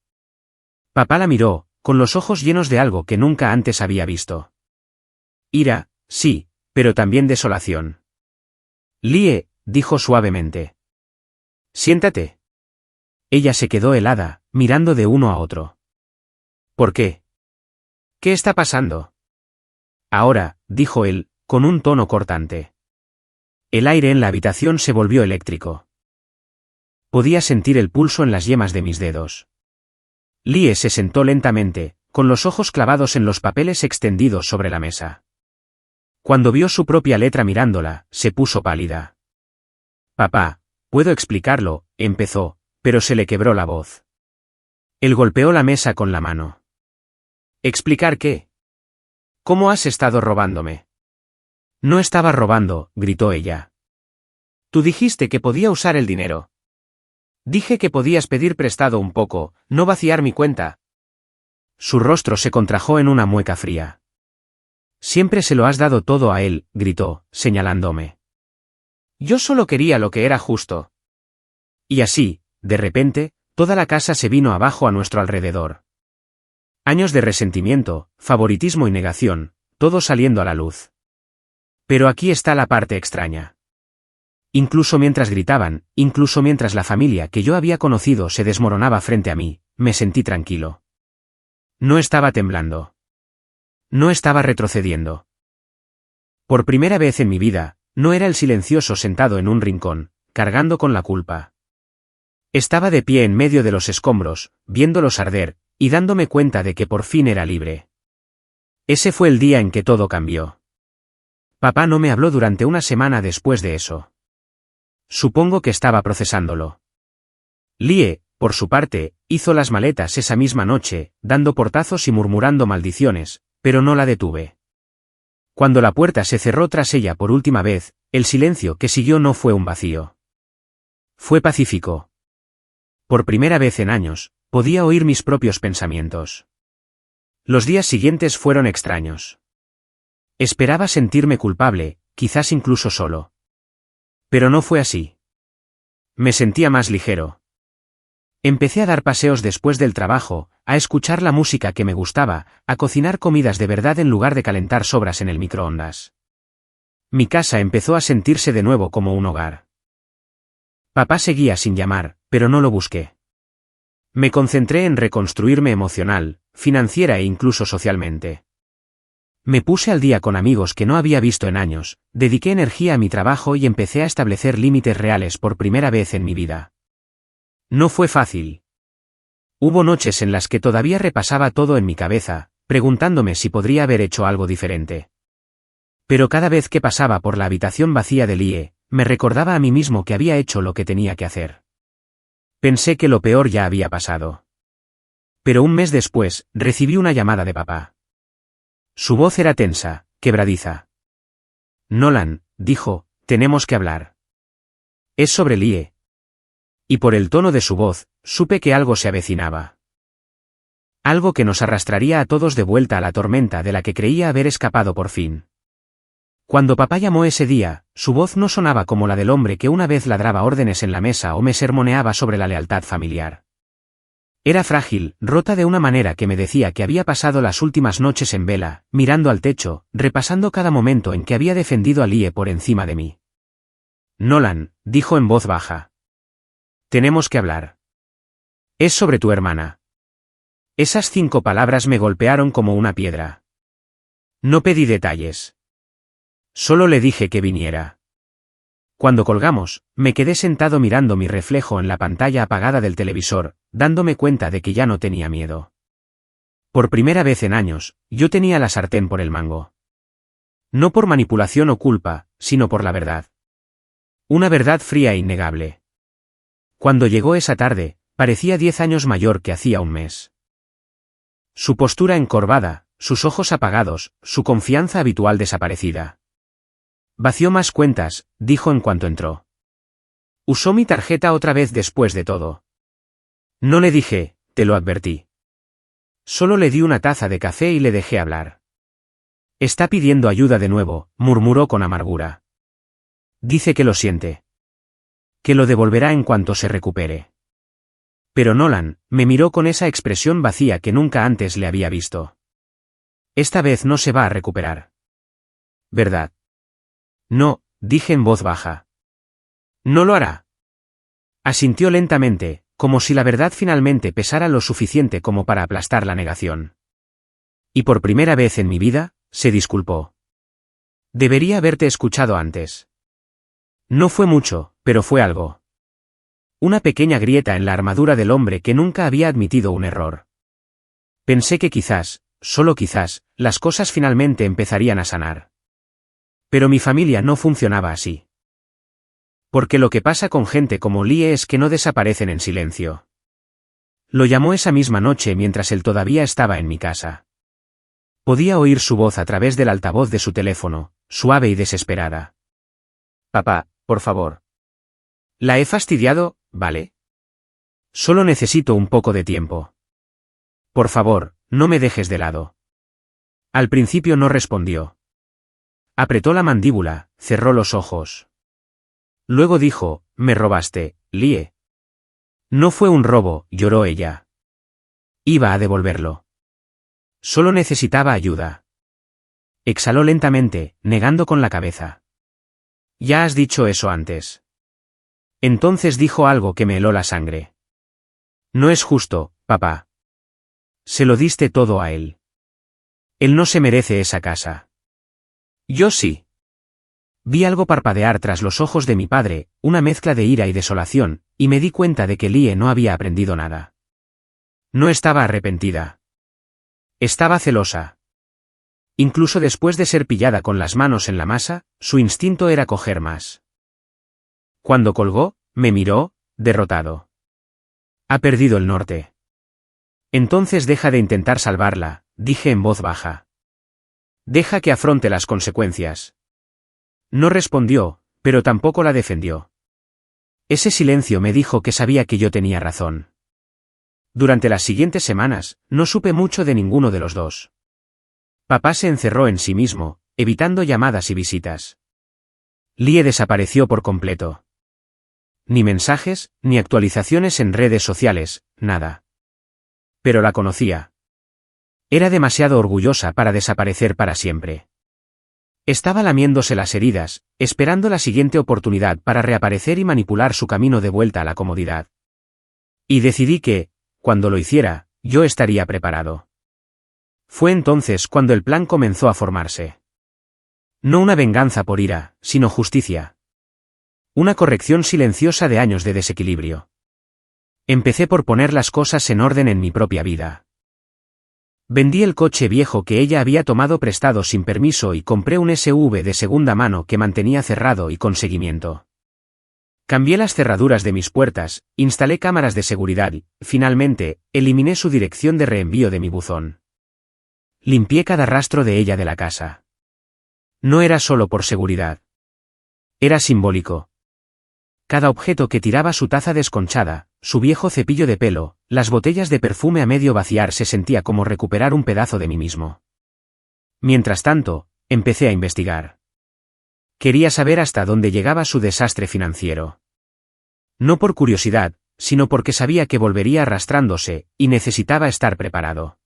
Speaker 1: Papá la miró, con los ojos llenos de algo que nunca antes había visto. «Ira, sí, pero también desolación». «Lie», dijo suavemente. «Siéntate». Ella se quedó helada, mirando de uno a otro. «¿Por qué? ¿Qué está pasando?» «Ahora», dijo él, con un tono cortante. El aire en la habitación se volvió eléctrico. Podía sentir el pulso en las yemas de mis dedos. Lie se sentó lentamente, con los ojos clavados en los papeles extendidos sobre la mesa. Cuando vio su propia letra mirándola, se puso pálida. «Papá, puedo explicarlo», empezó, pero se le quebró la voz. Él golpeó la mesa con la mano. «¿Explicar qué? ¿Cómo has estado robándome?» «No estaba robando», gritó ella. «Tú dijiste que podía usar el dinero. Dije que podías pedir prestado un poco, no vaciar mi cuenta». Su rostro se contrajo en una mueca fría. «Siempre se lo has dado todo a él», gritó, señalándome. «Yo solo quería lo que era justo». Y así, de repente, toda la casa se vino abajo a nuestro alrededor. Años de resentimiento, favoritismo y negación, todo saliendo a la luz. Pero aquí está la parte extraña. Incluso mientras gritaban, incluso mientras la familia que yo había conocido se desmoronaba frente a mí, me sentí tranquilo. No estaba temblando. No estaba retrocediendo. Por primera vez en mi vida, no era el silencioso sentado en un rincón, cargando con la culpa. Estaba de pie en medio de los escombros, viéndolos arder, y dándome cuenta de que por fin era libre. Ese fue el día en que todo cambió. Papá no me habló durante una semana después de eso. Supongo que estaba procesándolo. Lie, por su parte, hizo las maletas esa misma noche, dando portazos y murmurando maldiciones, pero no la detuve. Cuando la puerta se cerró tras ella por última vez, el silencio que siguió no fue un vacío. Fue pacífico. Por primera vez en años, podía oír mis propios pensamientos. Los días siguientes fueron extraños. Esperaba sentirme culpable, quizás incluso solo. Pero no fue así. Me sentía más ligero. Empecé a dar paseos después del trabajo, a escuchar la música que me gustaba, a cocinar comidas de verdad en lugar de calentar sobras en el microondas. Mi casa empezó a sentirse de nuevo como un hogar. Papá seguía sin llamar, pero no lo busqué. Me concentré en reconstruirme emocional, financiera e incluso socialmente. Me puse al día con amigos que no había visto en años, dediqué energía a mi trabajo y empecé a establecer límites reales por primera vez en mi vida. No fue fácil. Hubo noches en las que todavía repasaba todo en mi cabeza, preguntándome si podría haber hecho algo diferente. Pero cada vez que pasaba por la habitación vacía de Lie, me recordaba a mí mismo que había hecho lo que tenía que hacer. Pensé que lo peor ya había pasado. Pero un mes después, recibí una llamada de papá. Su voz era tensa, quebradiza. Nolan, dijo, tenemos que hablar. Es sobre Lie. Y por el tono de su voz, supe que algo se avecinaba. Algo que nos arrastraría a todos de vuelta a la tormenta de la que creía haber escapado por fin. Cuando papá llamó ese día, su voz no sonaba como la del hombre que una vez ladraba órdenes en la mesa o me sermoneaba sobre la lealtad familiar. Era frágil, rota de una manera que me decía que había pasado las últimas noches en vela, mirando al techo, repasando cada momento en que había defendido a Lie por encima de mí. Nolan, dijo en voz baja. Tenemos que hablar. Es sobre tu hermana. Esas 5 palabras me golpearon como una piedra. No pedí detalles. Solo le dije que viniera. Cuando colgamos, me quedé sentado mirando mi reflejo en la pantalla apagada del televisor, dándome cuenta de que ya no tenía miedo. Por primera vez en años, yo tenía la sartén por el mango. No por manipulación o culpa, sino por la verdad. Una verdad fría e innegable. Cuando llegó esa tarde, parecía 10 años mayor que hacía un mes. Su postura encorvada, sus ojos apagados, su confianza habitual desaparecida. Vació más cuentas, dijo en cuanto entró. Usó mi tarjeta otra vez después de todo. No le dije, te lo advertí. Solo le di una taza de café y le dejé hablar. Está pidiendo ayuda de nuevo, murmuró con amargura. Dice que lo siente. Que lo devolverá en cuanto se recupere. Pero Nolan, me miró con esa expresión vacía que nunca antes le había visto. Esta vez no se va a recuperar. ¿Verdad? No, dije en voz baja. No lo hará. Asintió lentamente, como si la verdad finalmente pesara lo suficiente como para aplastar la negación. Y por primera vez en mi vida, se disculpó. Debería haberte escuchado antes. No fue mucho, pero fue algo. Una pequeña grieta en la armadura del hombre que nunca había admitido un error. Pensé que quizás, solo quizás, las cosas finalmente empezarían a sanar. Pero mi familia no funcionaba así. Porque lo que pasa con gente como Lie es que no desaparecen en silencio. Lo llamó esa misma noche mientras él todavía estaba en mi casa. Podía oír su voz a través del altavoz de su teléfono, suave y desesperada. Papá, por favor. La he fastidiado, ¿vale? Solo necesito un poco de tiempo. Por favor, no me dejes de lado. Al principio no respondió. Apretó la mandíbula, cerró los ojos. Luego dijo, me robaste, Lie. No fue un robo, lloró ella. Iba a devolverlo. Solo necesitaba ayuda. Exhaló lentamente, negando con la cabeza. Ya has dicho eso antes. Entonces dijo algo que me heló la sangre. No es justo, papá. Se lo diste todo a él. Él no se merece esa casa. Yo sí. Vi algo parpadear tras los ojos de mi padre, una mezcla de ira y desolación, y me di cuenta de que Lie no había aprendido nada. No estaba arrepentida. Estaba celosa. Incluso después de ser pillada con las manos en la masa, su instinto era coger más. Cuando colgó, me miró, derrotado. Ha perdido el norte. Entonces deja de intentar salvarla, dije en voz baja. Deja que afronte las consecuencias. No respondió, pero tampoco la defendió. Ese silencio me dijo que sabía que yo tenía razón. Durante las siguientes semanas, no supe mucho de ninguno de los dos. Papá se encerró en sí mismo, evitando llamadas y visitas. Lie desapareció por completo. Ni mensajes, ni actualizaciones en redes sociales, nada. Pero la conocía. Era demasiado orgullosa para desaparecer para siempre. Estaba lamiéndose las heridas, esperando la siguiente oportunidad para reaparecer y manipular su camino de vuelta a la comodidad. Y decidí que, cuando lo hiciera, yo estaría preparado. Fue entonces cuando el plan comenzó a formarse. No una venganza por ira, sino justicia. Una corrección silenciosa de años de desequilibrio. Empecé por poner las cosas en orden en mi propia vida. Vendí el coche viejo que ella había tomado prestado sin permiso y compré un SUV de segunda mano que mantenía cerrado y con seguimiento. Cambié las cerraduras de mis puertas, instalé cámaras de seguridad y, finalmente, eliminé su dirección de reenvío de mi buzón. Limpié cada rastro de ella de la casa. No era solo por seguridad. Era simbólico. Cada objeto que tiraba, su taza desconchada, su viejo cepillo de pelo, las botellas de perfume a medio vaciar, se sentía como recuperar un pedazo de mí mismo. Mientras tanto, empecé a investigar. Quería saber hasta dónde llegaba su desastre financiero. No por curiosidad, sino porque sabía que volvería arrastrándose, y necesitaba estar preparado.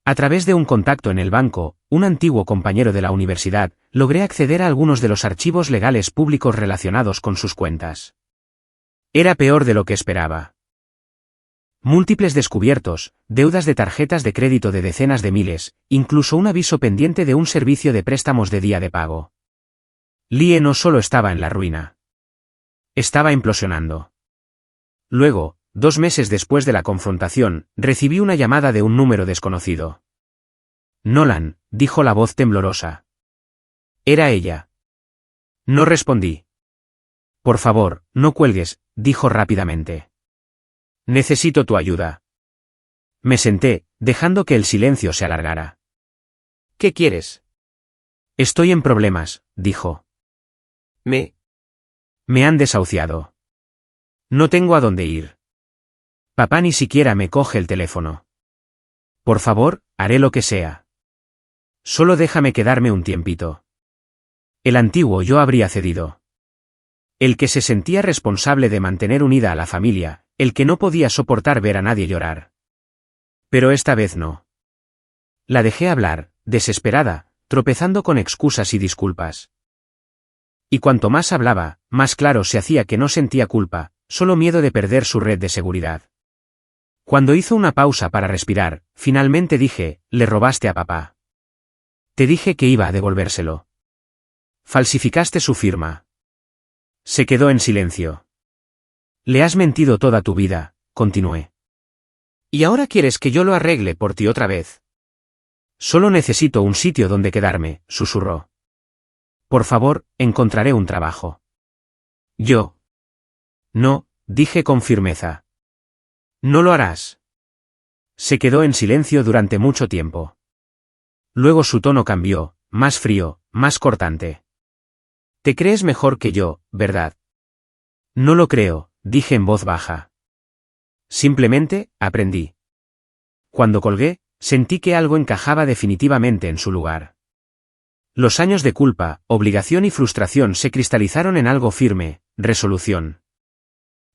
Speaker 1: A través de un contacto en el banco, un antiguo compañero de la universidad, logré acceder a algunos de los archivos legales públicos relacionados con sus cuentas. Era peor de lo que esperaba. Múltiples descubiertos, deudas de tarjetas de crédito de decenas de miles, incluso un aviso pendiente de un servicio de préstamos de día de pago. Lie no solo estaba en la ruina. Estaba implosionando. Luego, 2 meses después de la confrontación, recibí una llamada de un número desconocido. Nolan, dijo la voz temblorosa. Era ella. No respondí. Por favor, no cuelgues, dijo rápidamente. Necesito tu ayuda. Me senté, dejando que el silencio se alargara. ¿Qué quieres? Estoy en problemas, dijo. Me han desahuciado. No tengo a dónde ir. Papá ni siquiera me coge el teléfono. Por favor, haré lo que sea. Solo déjame quedarme un tiempito. El antiguo yo habría cedido. El que se sentía responsable de mantener unida a la familia, el que no podía soportar ver a nadie llorar. Pero esta vez no. La dejé hablar, desesperada, tropezando con excusas y disculpas. Y cuanto más hablaba, más claro se hacía que no sentía culpa, solo miedo de perder su red de seguridad. Cuando hizo una pausa para respirar, finalmente dije, le robaste a papá. Te dije que iba a devolvérselo. Falsificaste su firma. Se quedó en silencio. Le has mentido toda tu vida, continué. ¿Y ahora quieres que yo lo arregle por ti otra vez? Solo necesito un sitio donde quedarme, susurró. Por favor, encontraré un trabajo. Yo. No, dije con firmeza. No lo harás. Se quedó en silencio durante mucho tiempo. Luego su tono cambió, más frío, más cortante. Te crees mejor que yo, ¿verdad? No lo creo, dije en voz baja. Simplemente, aprendí. Cuando colgué, sentí que algo encajaba definitivamente en su lugar. Los años de culpa, obligación y frustración se cristalizaron en algo firme, resolución.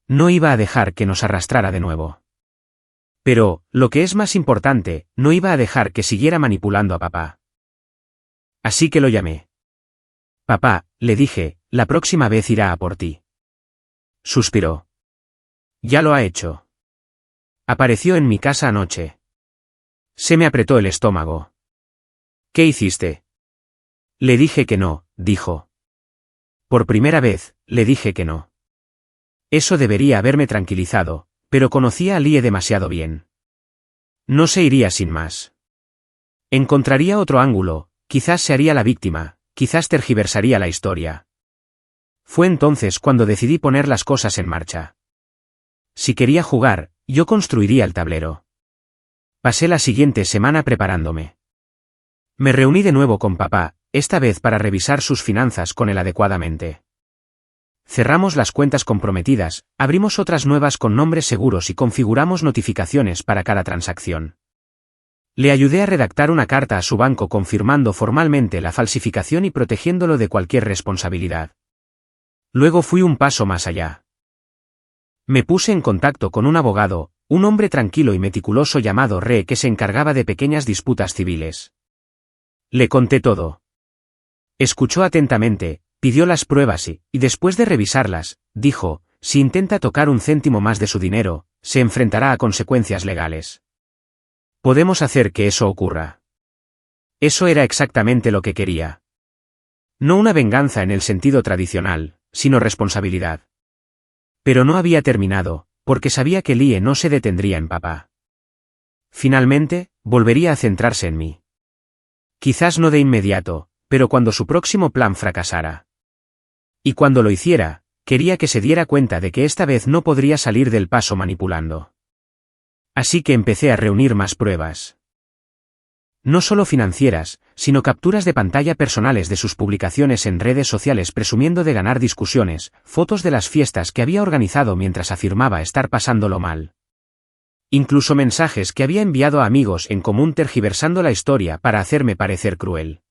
Speaker 1: No iba a dejar que nos arrastrara de nuevo. Pero, lo que es más importante, no iba a dejar que siguiera manipulando a papá. Así que lo llamé. Papá, le dije, la próxima vez irá a por ti. Suspiró. Ya lo ha hecho. Apareció en mi casa anoche. Se me apretó el estómago. ¿Qué hiciste? Le dije que no, dijo. Por primera vez, le dije que no. Eso debería haberme tranquilizado, pero conocía a Lie demasiado bien. No se iría sin más. Encontraría otro ángulo, quizás se haría la víctima, quizás tergiversaría la historia. Fue entonces cuando decidí poner las cosas en marcha. Si quería jugar, yo construiría el tablero. Pasé la siguiente semana preparándome. Me reuní de nuevo con papá, esta vez para revisar sus finanzas con él adecuadamente. Cerramos las cuentas comprometidas, abrimos otras nuevas con nombres seguros y configuramos notificaciones para cada transacción. Le ayudé a redactar una carta a su banco confirmando formalmente la falsificación y protegiéndolo de cualquier responsabilidad. Luego fui un paso más allá. Me puse en contacto con un abogado, un hombre tranquilo y meticuloso llamado Re que se encargaba de pequeñas disputas civiles. Le conté todo. Escuchó atentamente, pidió las pruebas y, después de revisarlas, dijo, si intenta tocar un céntimo más de su dinero, se enfrentará a consecuencias legales. Podemos hacer que eso ocurra. Eso era exactamente lo que quería. No una venganza en el sentido tradicional, sino responsabilidad. Pero no había terminado, porque sabía que Lie no se detendría en papá. Finalmente, volvería a centrarse en mí. Quizás no de inmediato, pero cuando su próximo plan fracasara. Y cuando lo hiciera, quería que se diera cuenta de que esta vez no podría salir del paso manipulando. Así que empecé a reunir más pruebas. No solo financieras, sino capturas de pantalla personales de sus publicaciones en redes sociales presumiendo de ganar discusiones, fotos de las fiestas que había organizado mientras afirmaba estar pasándolo mal. Incluso mensajes que había enviado a amigos en común tergiversando la historia para hacerme parecer cruel.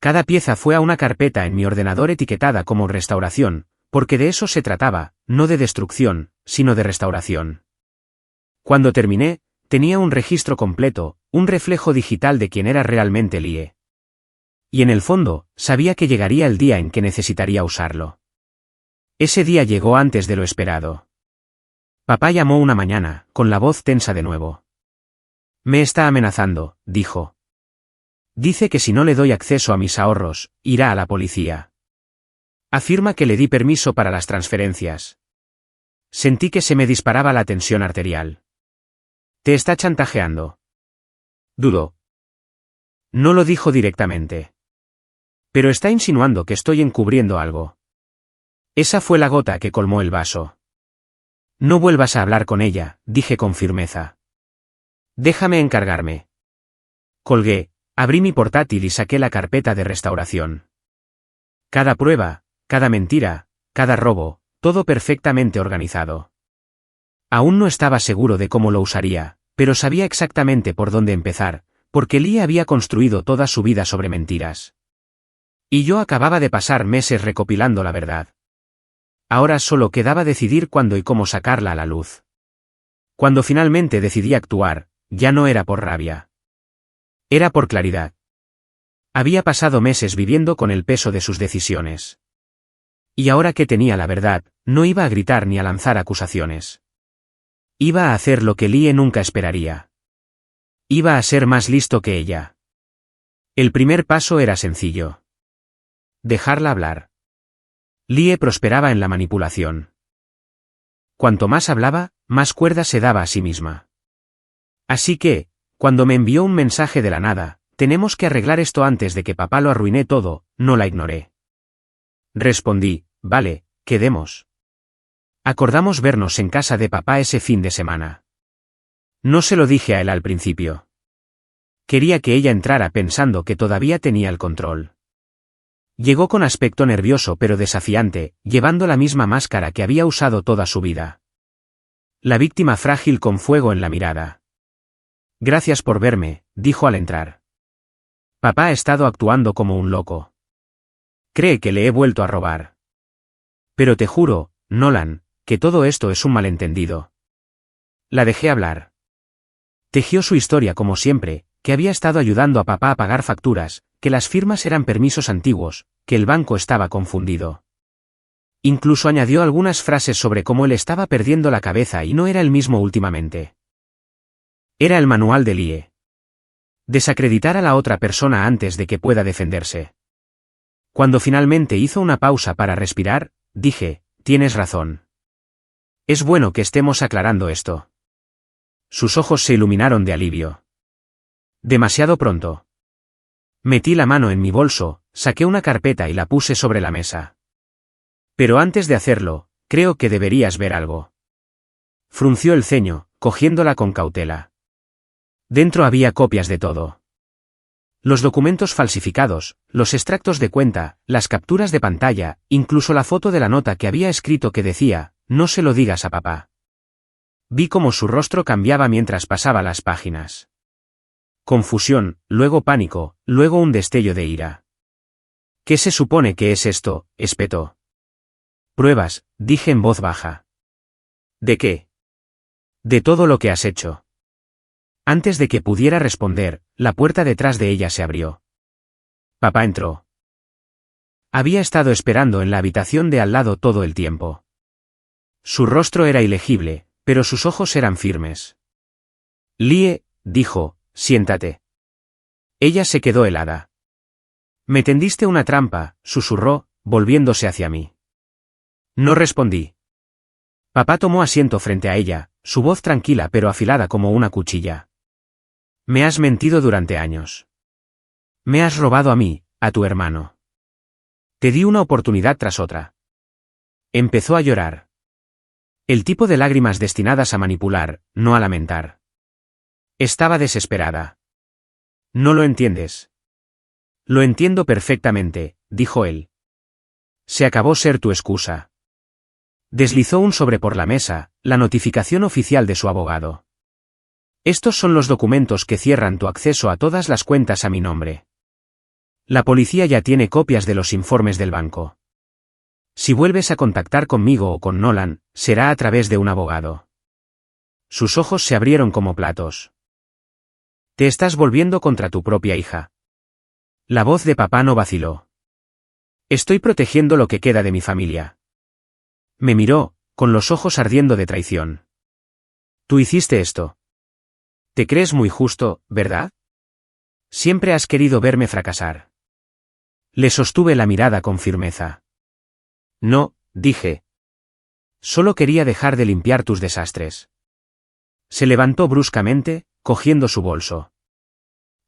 Speaker 1: Cada pieza fue a una carpeta en mi ordenador etiquetada como restauración, porque de eso se trataba, no de destrucción, sino de restauración. Cuando terminé, tenía un registro completo, un reflejo digital de quién era realmente Lie. Y en el fondo, sabía que llegaría el día en que necesitaría usarlo. Ese día llegó antes de lo esperado. Papá llamó una mañana, con la voz tensa de nuevo. Me está amenazando, dijo. Dice que si no le doy acceso a mis ahorros, irá a la policía. Afirma que le di permiso para las transferencias. Sentí que se me disparaba la tensión arterial. ¿Te está chantajeando? Dudó. No lo dijo directamente. Pero está insinuando que estoy encubriendo algo. Esa fue la gota que colmó el vaso. No vuelvas a hablar con ella, dije con firmeza. Déjame encargarme. Colgué, abrí mi portátil y saqué la carpeta de restauración. Cada prueba, cada mentira, cada robo, todo perfectamente organizado. Aún no estaba seguro de cómo lo usaría, pero sabía exactamente por dónde empezar, porque Lie había construido toda su vida sobre mentiras. Y yo acababa de pasar meses recopilando la verdad. Ahora solo quedaba decidir cuándo y cómo sacarla a la luz. Cuando finalmente decidí actuar, ya no era por rabia. Era por claridad. Había pasado meses viviendo con el peso de sus decisiones. Y ahora que tenía la verdad, no iba a gritar ni a lanzar acusaciones. Iba a hacer lo que Lie nunca esperaría. Iba a ser más listo que ella. El primer paso era sencillo. Dejarla hablar. Lie prosperaba en la manipulación. Cuanto más hablaba, más cuerda se daba a sí misma. Así que, cuando me envió un mensaje de la nada, tenemos que arreglar esto antes de que papá lo arruine todo, no la ignoré. Respondí, vale, quedemos. Acordamos vernos en casa de papá ese fin de semana. No se lo dije a él al principio. Quería que ella entrara pensando que todavía tenía el control. Llegó con aspecto nervioso pero desafiante, llevando la misma máscara que había usado toda su vida. La víctima frágil con fuego en la mirada. Gracias por verme, dijo al entrar. Papá ha estado actuando como un loco. Cree que le he vuelto a robar. Pero te juro, Nolan, que todo esto es un malentendido. La dejé hablar. Tejió su historia como siempre, que había estado ayudando a papá a pagar facturas, que las firmas eran permisos antiguos, que el banco estaba confundido. Incluso añadió algunas frases sobre cómo él estaba perdiendo la cabeza y no era el mismo últimamente. Era el manual de Lie. Desacreditar a la otra persona antes de que pueda defenderse. Cuando finalmente hizo una pausa para respirar, dije, tienes razón. Es bueno que estemos aclarando esto. Sus ojos se iluminaron de alivio. Demasiado pronto. Metí la mano en mi bolso, saqué una carpeta y la puse sobre la mesa. Pero antes de hacerlo, creo que deberías ver algo. Frunció el ceño, cogiéndola con cautela. Dentro había copias de todo. Los documentos falsificados, los extractos de cuenta, las capturas de pantalla, incluso la foto de la nota que había escrito que decía, no se lo digas a papá. Vi cómo su rostro cambiaba mientras pasaba las páginas. Confusión, luego pánico, luego un destello de ira. ¿Qué se supone que es esto?, espetó. Pruebas, dije en voz baja. ¿De qué? De todo lo que has hecho. Antes de que pudiera responder, la puerta detrás de ella se abrió. Papá entró. Había estado esperando en la habitación de al lado todo el tiempo. Su rostro era ilegible, pero sus ojos eran firmes. Lie, dijo, siéntate. Ella se quedó helada. Me tendiste una trampa, susurró, volviéndose hacia mí. No respondí. Papá tomó asiento frente a ella, su voz tranquila pero afilada como una cuchilla. Me has mentido durante años. Me has robado a mí, a tu hermano. Te di una oportunidad tras otra. Empezó a llorar. El tipo de lágrimas destinadas a manipular, no a lamentar. Estaba desesperada. No lo entiendes. Lo entiendo perfectamente, dijo él. Se acabó ser tu excusa. Deslizó un sobre por la mesa, la notificación oficial de su abogado. Estos son los documentos que cierran tu acceso a todas las cuentas a mi nombre. La policía ya tiene copias de los informes del banco. Si vuelves a contactar conmigo o con Nolan, será a través de un abogado. Sus ojos se abrieron como platos. Te estás volviendo contra tu propia hija. La voz de papá no vaciló. Estoy protegiendo lo que queda de mi familia. Me miró, con los ojos ardiendo de traición. Tú hiciste esto. Te crees muy justo, ¿verdad? Siempre has querido verme fracasar. Le sostuve la mirada con firmeza. No, dije. Solo quería dejar de limpiar tus desastres. Se levantó bruscamente, cogiendo su bolso.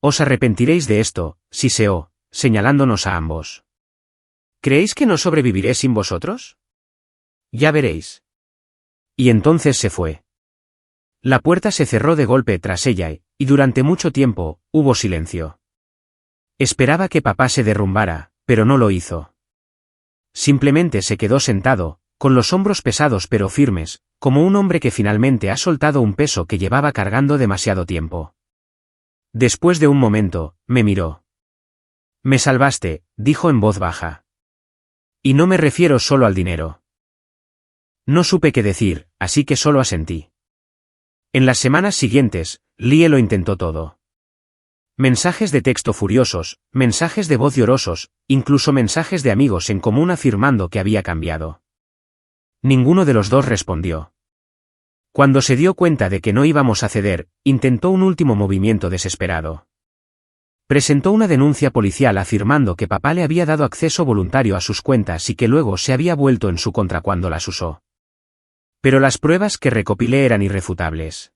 Speaker 1: Os arrepentiréis de esto, siseó, señalándonos a ambos. ¿Creéis que no sobreviviré sin vosotros? Ya veréis. Y entonces se fue. La puerta se cerró de golpe tras ella y durante mucho tiempo, hubo silencio. Esperaba que papá se derrumbara, pero no lo hizo. Simplemente se quedó sentado, con los hombros pesados pero firmes, como un hombre que finalmente ha soltado un peso que llevaba cargando demasiado tiempo. Después de un momento, me miró. Me salvaste, dijo en voz baja. Y no me refiero solo al dinero. No supe qué decir, así que solo asentí. En las semanas siguientes, Lie lo intentó todo. Mensajes de texto furiosos, mensajes de voz llorosos, incluso mensajes de amigos en común afirmando que había cambiado. Ninguno de los dos respondió. Cuando se dio cuenta de que no íbamos a ceder, intentó un último movimiento desesperado. Presentó una denuncia policial afirmando que papá le había dado acceso voluntario a sus cuentas y que luego se había vuelto en su contra cuando las usó. Pero las pruebas que recopilé eran irrefutables.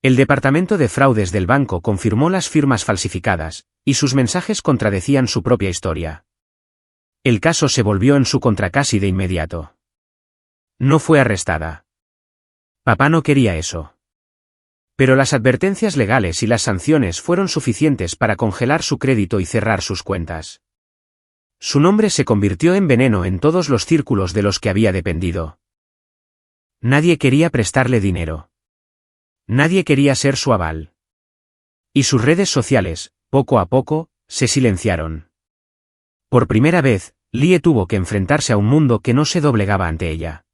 Speaker 1: El departamento de fraudes del banco confirmó las firmas falsificadas, y sus mensajes contradecían su propia historia. El caso se volvió en su contra casi de inmediato. No fue arrestada. Papá no quería eso. Pero las advertencias legales y las sanciones fueron suficientes para congelar su crédito y cerrar sus cuentas. Su nombre se convirtió en veneno en todos los círculos de los que había dependido. Nadie quería prestarle dinero. Nadie quería ser su aval. Y sus redes sociales, poco a poco, se silenciaron. Por primera vez, Lie tuvo que enfrentarse a un mundo que no se doblegaba ante ella.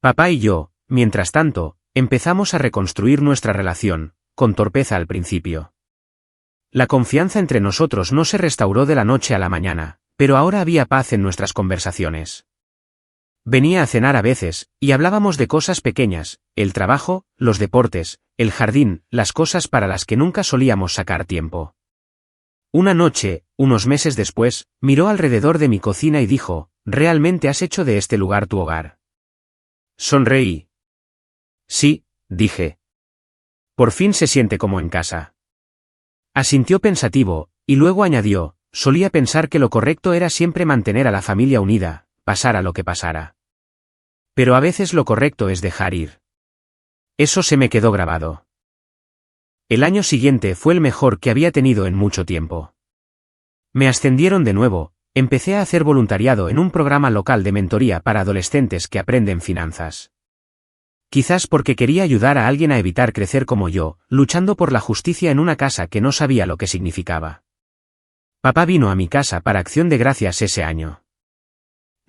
Speaker 1: Papá y yo, mientras tanto, empezamos a reconstruir nuestra relación, con torpeza al principio. La confianza entre nosotros no se restauró de la noche a la mañana, pero ahora había paz en nuestras conversaciones. Venía a cenar a veces, y hablábamos de cosas pequeñas, el trabajo, los deportes, el jardín, las cosas para las que nunca solíamos sacar tiempo. Una noche, unos meses después, miró alrededor de mi cocina y dijo, ¿realmente has hecho de este lugar tu hogar? Sonreí. Sí, dije. Por fin se siente como en casa. Asintió pensativo, y luego añadió, solía pensar que lo correcto era siempre mantener a la familia unida, pasara lo que pasara. Pero a veces lo correcto es dejar ir. Eso se me quedó grabado. El año siguiente fue el mejor que había tenido en mucho tiempo. Me ascendieron de nuevo, empecé a hacer voluntariado en un programa local de mentoría para adolescentes que aprenden finanzas. Quizás porque quería ayudar a alguien a evitar crecer como yo, luchando por la justicia en una casa que no sabía lo que significaba. Papá vino a mi casa para Acción de Gracias ese año.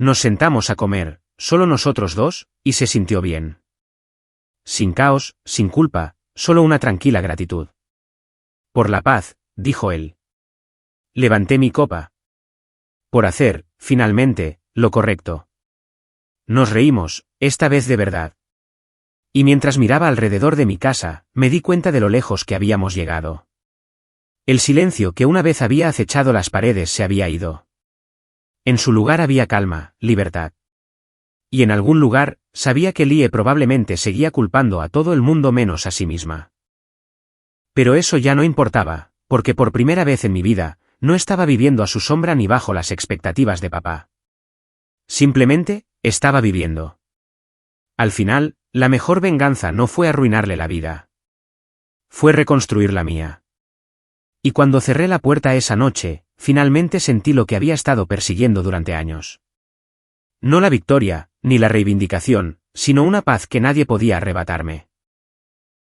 Speaker 1: Nos sentamos a comer, solo nosotros dos, y se sintió bien. Sin caos, sin culpa, solo una tranquila gratitud. Por la paz, dijo él. Levanté mi copa. Por hacer, finalmente, lo correcto. Nos reímos, esta vez de verdad. Y mientras miraba alrededor de mi casa, me di cuenta de lo lejos que habíamos llegado. El silencio que una vez había acechado las paredes se había ido. En su lugar había calma, libertad. Y en algún lugar, sabía que Lie probablemente seguía culpando a todo el mundo menos a sí misma. Pero eso ya no importaba, porque por primera vez en mi vida, no estaba viviendo a su sombra ni bajo las expectativas de papá. Simplemente, estaba viviendo. Al final, la mejor venganza no fue arruinarle la vida. Fue reconstruir la mía. Y cuando cerré la puerta esa noche, finalmente sentí lo que había estado persiguiendo durante años. No la victoria, ni la reivindicación, sino una paz que nadie podía arrebatarme.